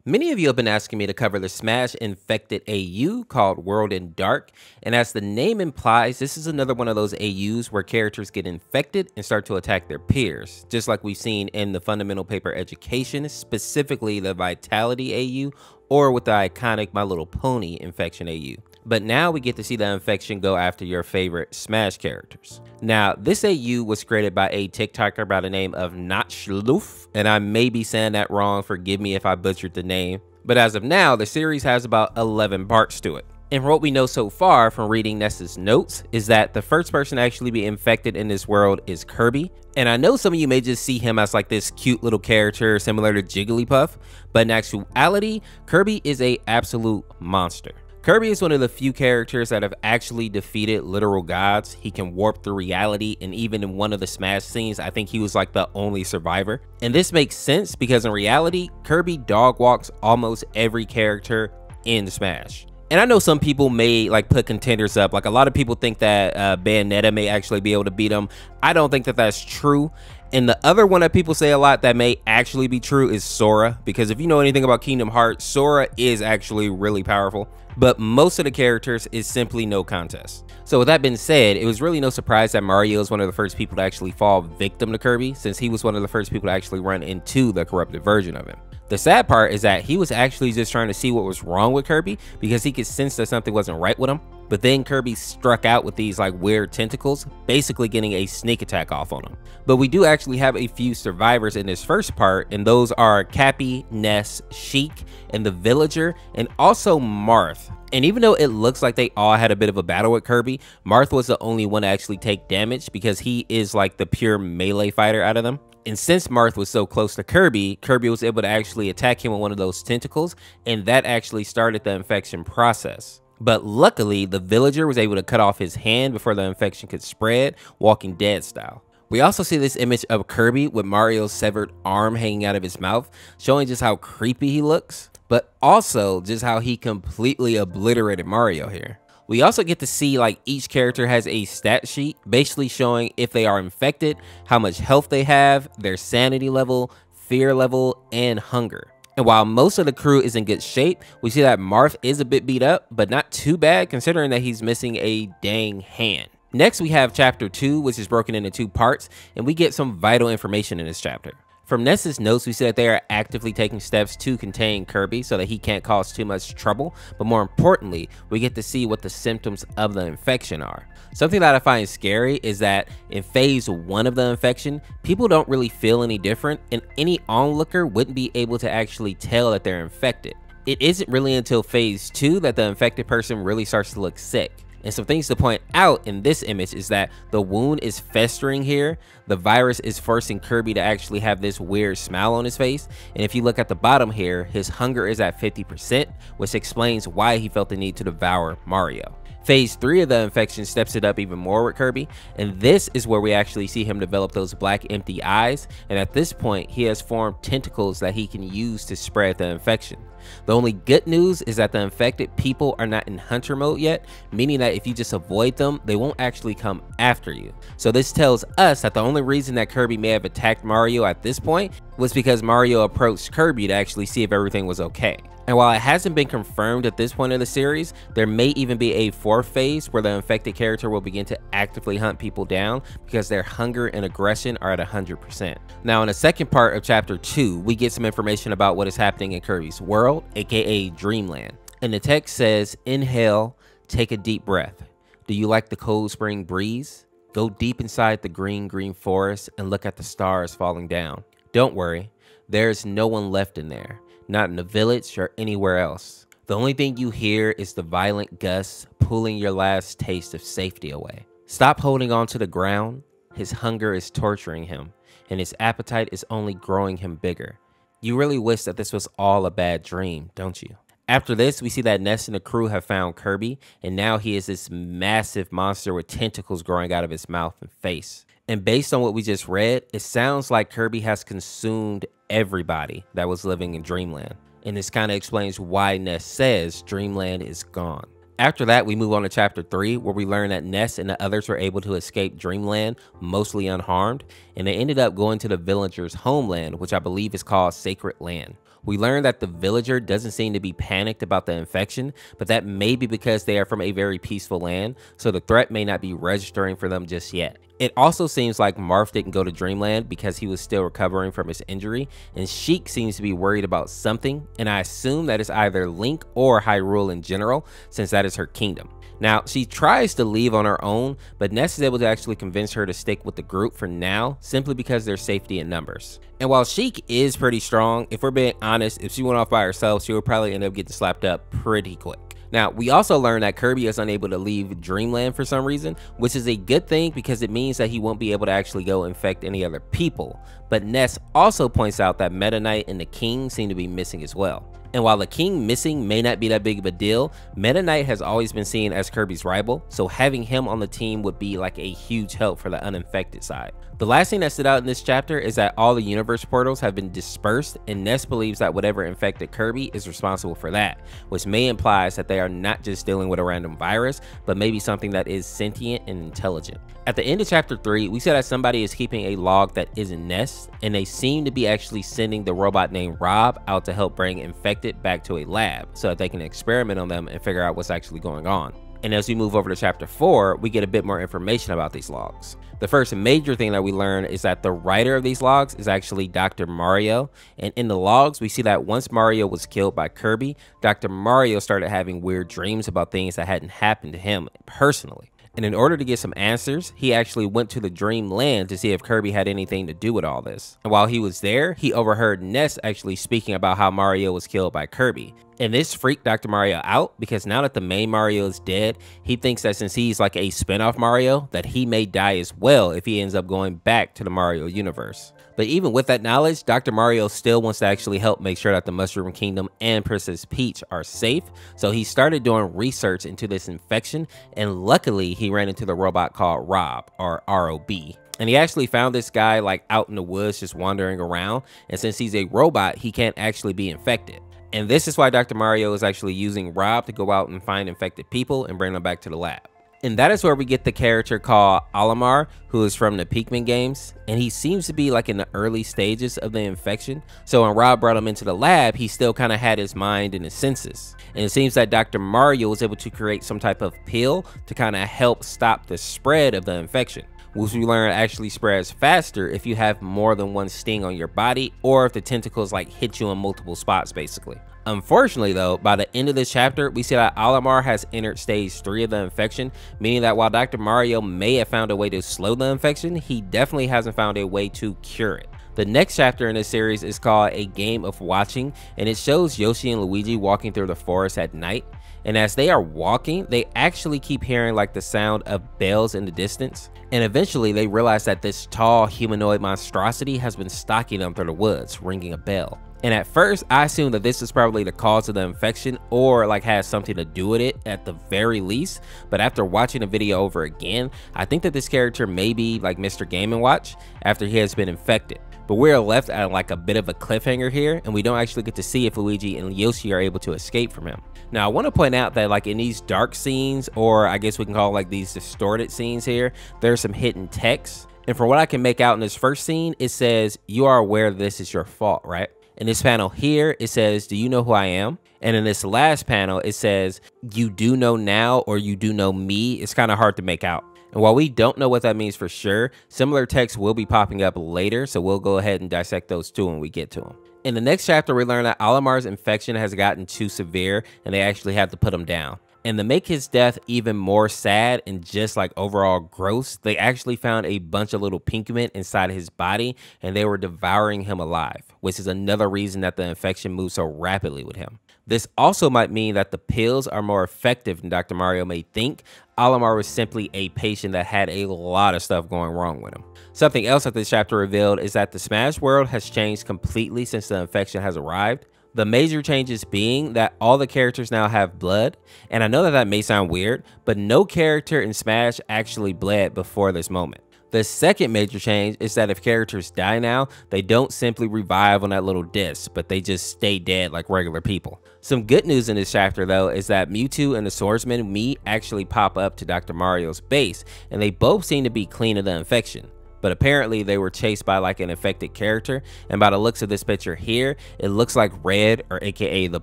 Many of you have been asking me to cover the Smash Infected AU called World in Dark, and as the name implies, this is another one of those AUs where characters get infected and start to attack their peers, just like we've seen in the Fundamental Paper Education, specifically the Vitality AU, or with the iconic My Little Pony Infection AU. But now we get to see the infection go after your favorite Smash characters. Now, this AU was created by a TikToker by the name of Notchloof, and I may be saying that wrong, forgive me if I butchered the name. But as of now, the series has about 11 parts to it. And from what we know so far from reading Ness's notes is that the first person to actually be infected in this world is Kirby. And I know some of you may just see him as like this cute little character similar to Jigglypuff, but in actuality, Kirby is an absolute monster. Kirby is one of the few characters that have actually defeated literal gods. He can warp through reality, and even in one of the Smash scenes, I think he was like the only survivor. And this makes sense because in reality, Kirby dog walks almost every character in Smash. And I know some people may like put contenders up, like a lot of people think that Bayonetta may actually be able to beat him. I don't think that that's true. And the other one that people say a lot that may actually be true is Sora, because if you know anything about Kingdom Hearts, Sora is actually really powerful. But most of the characters is simply no contest. So with that being said, it was really no surprise that Mario is one of the first people to actually fall victim to Kirby, since he was one of the first people to actually run into the corrupted version of him. The sad part is that he was actually just trying to see what was wrong with Kirby because he could sense that something wasn't right with him. But then Kirby struck out with these like weird tentacles, basically getting a sneak attack off on him. But we do actually have a few survivors in this first part, and those are Cappy, Ness, Sheik, and the Villager, and also Marth. And even though it looks like they all had a bit of a battle with Kirby, Marth was the only one to actually take damage because he is like the pure melee fighter out of them. And since Marth was so close to Kirby, Kirby was able to actually attack him with one of those tentacles, and that actually started the infection process. But luckily, the Villager was able to cut off his hand before the infection could spread, Walking Dead style. We also see this image of Kirby with Mario's severed arm hanging out of his mouth, showing just how creepy he looks, but also just how he completely obliterated Mario here. We also get to see like each character has a stat sheet, basically showing if they are infected, how much health they have, their sanity level, fear level, and hunger. And while most of the crew is in good shape, we see that Marth is a bit beat up, but not too bad considering that he's missing a dang hand. Next, we have chapter 2, which is broken into 2 parts, and we get some vital information in this chapter. From Ness's notes, we see that they are actively taking steps to contain Kirby so that he can't cause too much trouble, but more importantly, we get to see what the symptoms of the infection are. Something that I find scary is that in phase 1 of the infection, people don't really feel any different, and any onlooker wouldn't be able to actually tell that they're infected. It isn't really until phase 2 that the infected person really starts to look sick. And some things to point out in this image is that the wound is festering here. The virus is forcing Kirby to actually have this weird smile on his face. And if you look at the bottom here, his hunger is at 50%, which explains why he felt the need to devour Mario. Phase 3 of the infection steps it up even more with Kirby, and this is where we actually see him develop those black empty eyes, and at this point he has formed tentacles that he can use to spread the infection. The only good news is that the infected people are not in hunter mode yet, meaning that if you just avoid them, they won't actually come after you. So this tells us that the only reason that Kirby may have attacked Mario at this point was because Mario approached Kirby to actually see if everything was okay. And while it hasn't been confirmed at this point in the series, there may even be a 4th phase where the infected character will begin to actively hunt people down because their hunger and aggression are at 100%. Now in the second part of chapter 2, we get some information about what is happening in Kirby's world, aka Dreamland. And the text says, inhale, take a deep breath. Do you like the cold spring breeze? Go deep inside the green forest and look at the stars falling down. Don't worry, there's no one left in there. Not in the village or anywhere else. The only thing you hear is the violent gusts pulling your last taste of safety away. Stop holding on to the ground. His hunger is torturing him, and his appetite is only growing him bigger. You really wish that this was all a bad dream, don't you? After this, we see that Ness and the crew have found Kirby, and now he is this massive monster with tentacles growing out of his mouth and face. And based on what we just read, it sounds like Kirby has consumed everybody that was living in Dreamland. And this kind of explains why Ness says Dreamland is gone. After that, we move on to chapter 3, where we learn that Ness and the others were able to escape Dreamland mostly unharmed, and they ended up going to the villagers' homeland, which I believe is called Sacred Land. We learn that the villager doesn't seem to be panicked about the infection, but that may be because they are from a very peaceful land, so the threat may not be registering for them just yet. It also seems like Marth didn't go to Dreamland because he was still recovering from his injury, and Sheik seems to be worried about something, and I assume that it's either Link or Hyrule in general, since that is her kingdom. Now, she tries to leave on her own, but Ness is able to actually convince her to stick with the group for now, simply because there's safety in numbers. And while Sheik is pretty strong, if we're being honest, if she went off by herself, she would probably end up getting slapped up pretty quick. Now, we also learn that Kirby is unable to leave Dreamland for some reason, which is a good thing because it means that he won't be able to actually go infect any other people. But Ness also points out that Meta Knight and the King seem to be missing as well. And while the King missing may not be that big of a deal, Meta Knight has always been seen as Kirby's rival, so having him on the team would be like a huge help for the uninfected side. The last thing that stood out in this chapter is that all the universe portals have been dispersed, and Ness believes that whatever infected Kirby is responsible for that, which may imply that they are not just dealing with a random virus, but maybe something that is sentient and intelligent. At the end of chapter 3, we see that somebody is keeping a log that isn't Ness, and they seem to be actually sending the robot named Rob out to help bring infected back to a lab so that they can experiment on them and figure out what's actually going on. And as we move over to chapter 4, we get a bit more information about these logs. The first major thing that we learn is that the writer of these logs is actually Dr. Mario, and in the logs we see that once Mario was killed by Kirby, Dr. Mario started having weird dreams about things that hadn't happened to him personally. And in order to get some answers, he actually went to the Dreamland to see if Kirby had anything to do with all this. And while he was there, he overheard Ness actually speaking about how Mario was killed by Kirby. And this freaked Dr. Mario out because now that the main Mario is dead, he thinks that since he's like a spin-off Mario, that he may die as well if he ends up going back to the Mario universe. But even with that knowledge, Dr. Mario still wants to actually help make sure that the Mushroom Kingdom and Princess Peach are safe. So he started doing research into this infection, and luckily he ran into the robot called Rob, or R-O-B. And he actually found this guy like out in the woods just wandering around, and since he's a robot, he can't actually be infected. And this is why Dr. Mario is actually using Rob to go out and find infected people and bring them back to the lab. And that is where we get the character called Olimar, who is from the Pikmin games, and he seems to be like in the early stages of the infection. So when Rob brought him into the lab, he still kind of had his mind and his senses. And it seems that Dr. Mario was able to create some type of pill to kind of help stop the spread of the infection, which we learn actually spreads faster if you have more than one sting on your body, or if the tentacles like hit you in multiple spots basically. Unfortunately though, by the end of this chapter, we see that Olimar has entered stage 3 of the infection, meaning that while Dr. Mario may have found a way to slow the infection, he definitely hasn't found a way to cure it. The next chapter in this series is called A Game of Watching, and it shows Yoshi and Luigi walking through the forest at night. And as they are walking, they actually keep hearing like the sound of bells in the distance. And eventually they realize that this tall humanoid monstrosity has been stalking them through the woods, ringing a bell. And at first, I assumed that this is probably the cause of the infection, or like has something to do with it at the very least. But after watching the video over again, I think that this character may be like Mr. Game & Watch after he has been infected. But we're left at like a bit of a cliffhanger here, and we don't actually get to see if Luigi and Yoshi are able to escape from him. Now, I want to point out that like in these dark scenes, or I guess we can call like these distorted scenes here, there's some hidden text. And from what I can make out in this first scene, it says, "You are aware this is your fault, right?" In this panel here, it says, "Do you know who I am?" And in this last panel, it says, "You do know now," or "You do know me." It's kind of hard to make out. And while we don't know what that means for sure, similar text will be popping up later, so we'll go ahead and dissect those two when we get to them. In the next chapter, we learn that Olimar's infection has gotten too severe, and they actually have to put him down. And to make his death even more sad and just like overall gross, they actually found a bunch of little Pikmin inside his body, and they were devouring him alive, which is another reason that the infection moves so rapidly with him. This also might mean that the pills are more effective than Dr. Mario may think. Olimar was simply a patient that had a lot of stuff going wrong with him. Something else that this chapter revealed is that the Smash world has changed completely since the infection has arrived. The major changes being that all the characters now have blood, and I know that that may sound weird, but no character in Smash actually bled before this moment. The second major change is that if characters die now, they don't simply revive on that little disc, but they just stay dead like regular people. Some good news in this chapter though is that Mewtwo and the Swordsman Mii actually pop up to Dr. Mario's base, and they both seem to be clean of the infection. but apparently they were chased by like an infected character, and by the looks of this picture here, it looks like Red, or aka the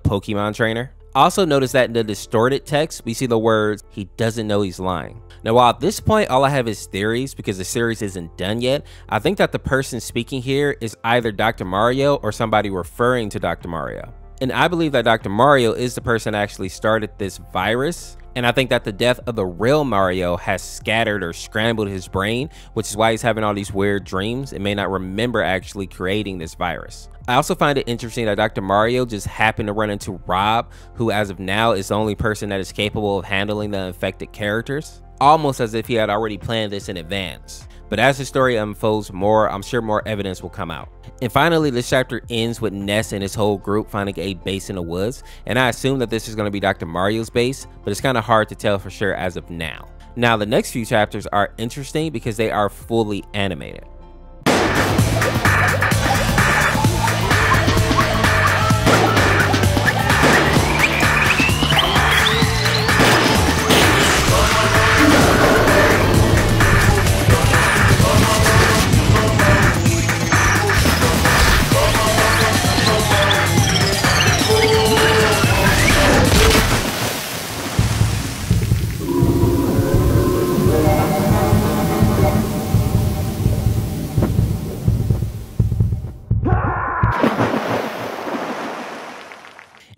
Pokemon trainer. Also notice that in the distorted text, we see the words, "He doesn't know he's lying." Now, while at this point, all I have is theories because the series isn't done yet, I think that the person speaking here is either Dr. Mario or somebody referring to Dr. Mario. And I believe that Dr. Mario is the person that actually started this virus. And I think that the death of the real Mario has scattered or scrambled his brain, which is why he's having all these weird dreams and may not remember actually creating this virus. I also find it interesting that Dr. Mario just happened to run into Rob, who as of now is the only person that is capable of handling the infected characters, almost as if he had already planned this in advance. But as the story unfolds I'm sure more evidence will come out. And finally, this chapter ends with Ness and his whole group finding a base in the woods, and I assume that this is going to be Dr. Mario's base, but it's kind of hard to tell for sure as of now. Now, the next few chapters are interesting because they are fully animated.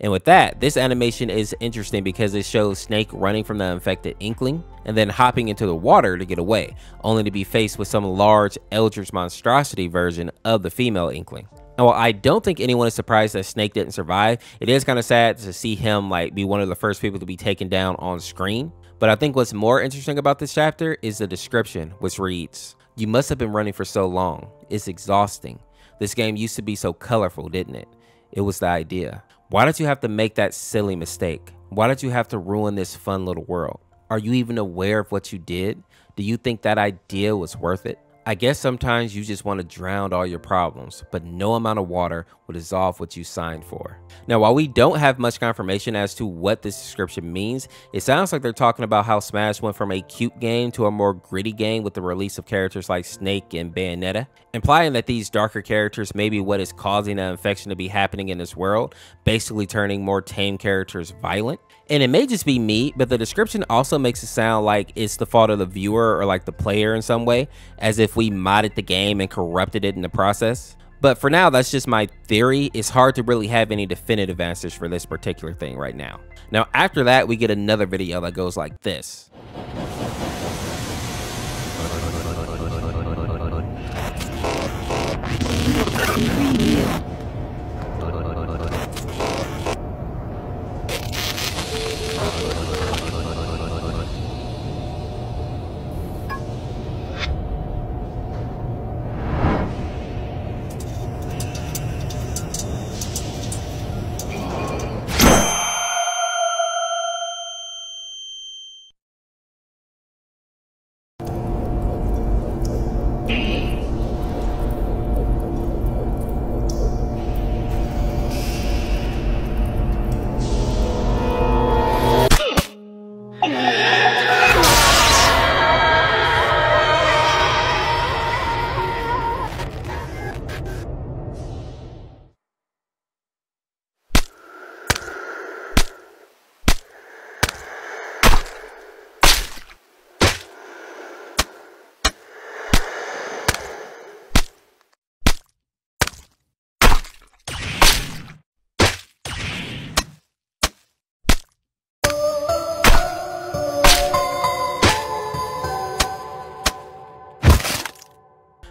And with that, this animation is interesting because it shows Snake running from the infected Inkling and then hopping into the water to get away, only to be faced with some large Eldritch monstrosity version of the female Inkling. And while I don't think anyone is surprised that Snake didn't survive, it is kind of sad to see him like be one of the first people to be taken down on screen. But I think what's more interesting about this chapter is the description, which reads, "You must have been running for so long. It's exhausting. This game used to be so colorful, didn't it? It was the idea. Why did you have to make that silly mistake? Why did you have to ruin this fun little world? Are you even aware of what you did? Do you think that idea was worth it? I guess sometimes you just want to drown all your problems, but no amount of water will dissolve what you signed for." Now, while we don't have much confirmation as to what this description means, it sounds like they're talking about how Smash went from a cute game to a more gritty game with the release of characters like Snake and Bayonetta, implying that these darker characters may be what is causing the infection to be happening in this world, basically turning more tame characters violent. And it may just be me, but the description also makes it sound like it's the fault of the viewer or like the player in some way, as if we modded the game and corrupted it in the process. But for now, that's just my theory. It's hard to really have any definitive answers for this particular thing right now. Now, after that, we get another video that goes like this.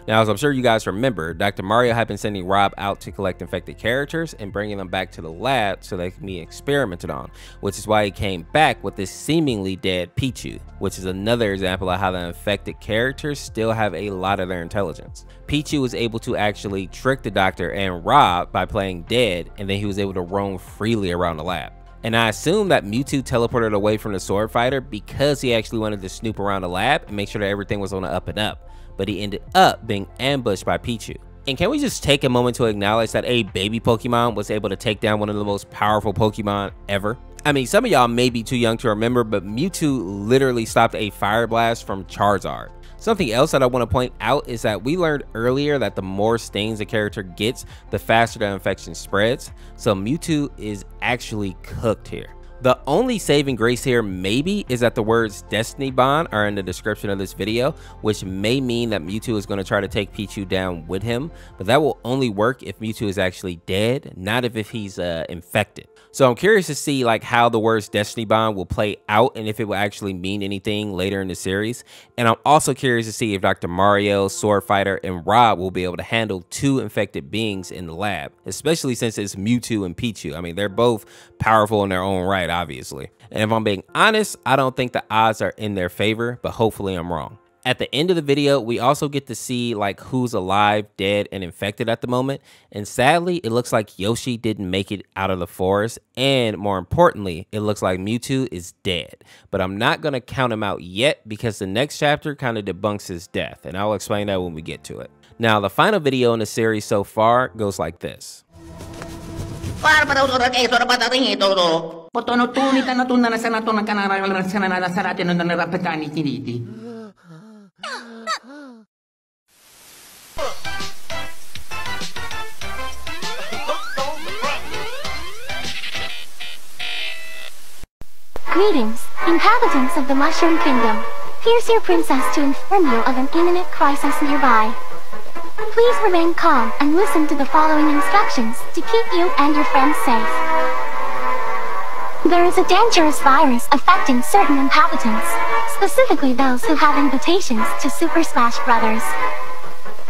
Now, as I'm sure you guys remember, Dr. Mario had been sending Rob out to collect infected characters and bringing them back to the lab so they can be experimented on, which is why he came back with this seemingly dead Pichu, which is another example of how the infected characters still have a lot of their intelligence. Pichu was able to actually trick the doctor and Rob by playing dead, and then he was able to roam freely around the lab. And I assume that Mewtwo teleported away from the sword fighter because he actually wanted to snoop around the lab and make sure that everything was on the up and up. But he ended up being ambushed by Pichu. And can we just take a moment to acknowledge that a baby Pokemon was able to take down one of the most powerful Pokemon ever? I mean, some of y'all may be too young to remember, but Mewtwo literally stopped a fire blast from Charizard. Something else that I want to point out is that we learned earlier that the more stings a character gets, the faster the infection spreads. So Mewtwo is actually cooked here. The only saving grace here maybe is that the words Destiny Bond are in the description of this video, which may mean that Mewtwo is going to try to take Pichu down with him, but that will only work if Mewtwo is actually dead, not if he's infected. So I'm curious to see like how the words Destiny Bond will play out and if it will actually mean anything later in the series. And I'm also curious to see if Dr. Mario, Sword Fighter, and Rob will be able to handle 2 infected beings in the lab, especially since it's Mewtwo and Pichu. I mean, they're both powerful in their own right, obviously. And if I'm being honest, I don't think the odds are in their favor, but hopefully I'm wrong. At the end of the video, we also get to see like who's alive, dead, and infected at the moment. And sadly, it looks like Yoshi didn't make it out of the forest. And more importantly, it looks like Mewtwo is dead. But I'm not going to count him out yet because the next chapter kind of debunks his death. And I'll explain that when we get to it. Now, the final video in the series so far goes like this. Greetings, inhabitants of the Mushroom Kingdom. Here's your princess to inform you of an imminent crisis nearby. Please remain calm and listen to the following instructions to keep you and your friends safe. There is a dangerous virus affecting certain inhabitants, specifically those who have invitations to Super Smash Bros.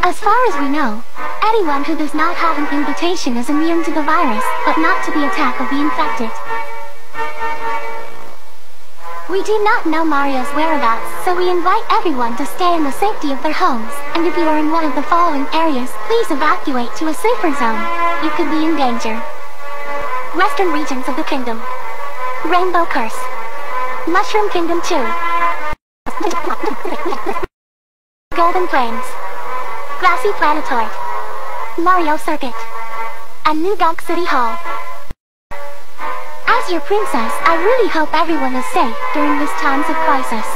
As far as we know, anyone who does not have an invitation is immune to the virus, but not to the attack of the infected. We do not know Mario's whereabouts, so we invite everyone to stay in the safety of their homes, and if you are in one of the following areas, please evacuate to a safer zone. You could be in danger. Western regions of the kingdom. Rainbow Curse. Mushroom Kingdom 2. Golden Plains. Grassy Planetoid. Mario Circuit. And New Donk City Hall. As your princess, I really hope everyone is safe during this times of crisis.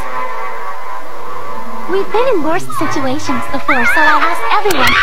We've been in worse situations before, so I ask everyone...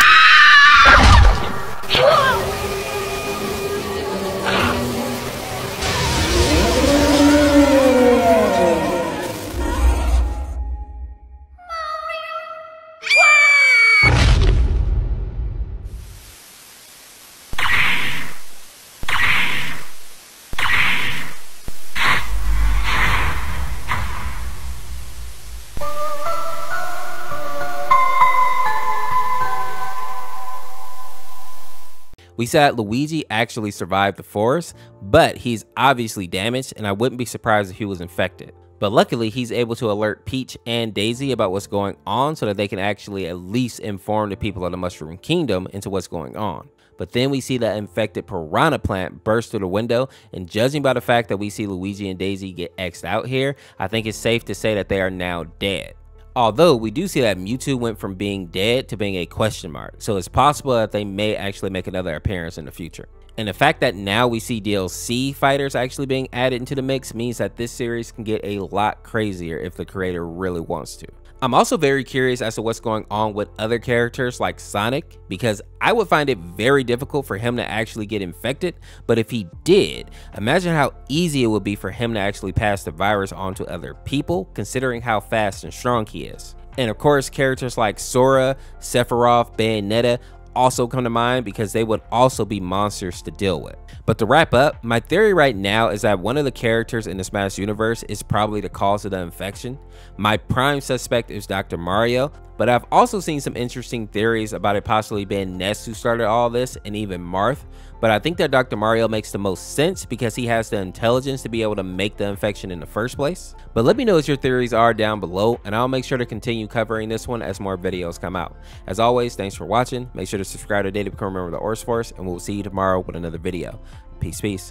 We saw that Luigi actually survived the forest, but he's obviously damaged, and I wouldn't be surprised if he was infected. But luckily, he's able to alert Peach and Daisy about what's going on so that they can actually at least inform the people of the Mushroom Kingdom into what's going on. But then we see the infected piranha plant burst through the window, and judging by the fact that we see Luigi and Daisy get X'd out here, I think it's safe to say that they are now dead. Although we do see that Mewtwo went from being dead to being a question mark, so it's possible that they may actually make another appearance in the future. And the fact that now we see DLC fighters actually being added into the mix means that this series can get a lot crazier if the creator really wants to. I'm also very curious as to what's going on with other characters like Sonic, because I would find it very difficult for him to actually get infected, but if he did, imagine how easy it would be for him to actually pass the virus on to other people, considering how fast and strong he is. And of course, characters like Sora, Sephiroth, Bayonetta also come to mind because they would also be monsters to deal with. But to wrap up, my theory right now is that one of the characters in the Smash universe is probably the cause of the infection. My prime suspect is Dr. Mario, but I've also seen some interesting theories about it possibly being Ness who started all this, and even Marth. But I think that Dr. Mario makes the most sense because he has the intelligence to be able to make the infection in the first place. But let me know what your theories are down below, and I'll make sure to continue covering this one as more videos come out. As always, thanks for watching. Make sure to subscribe today to become a member of the Orseofkorse, and we'll see you tomorrow with another video. Peace, peace.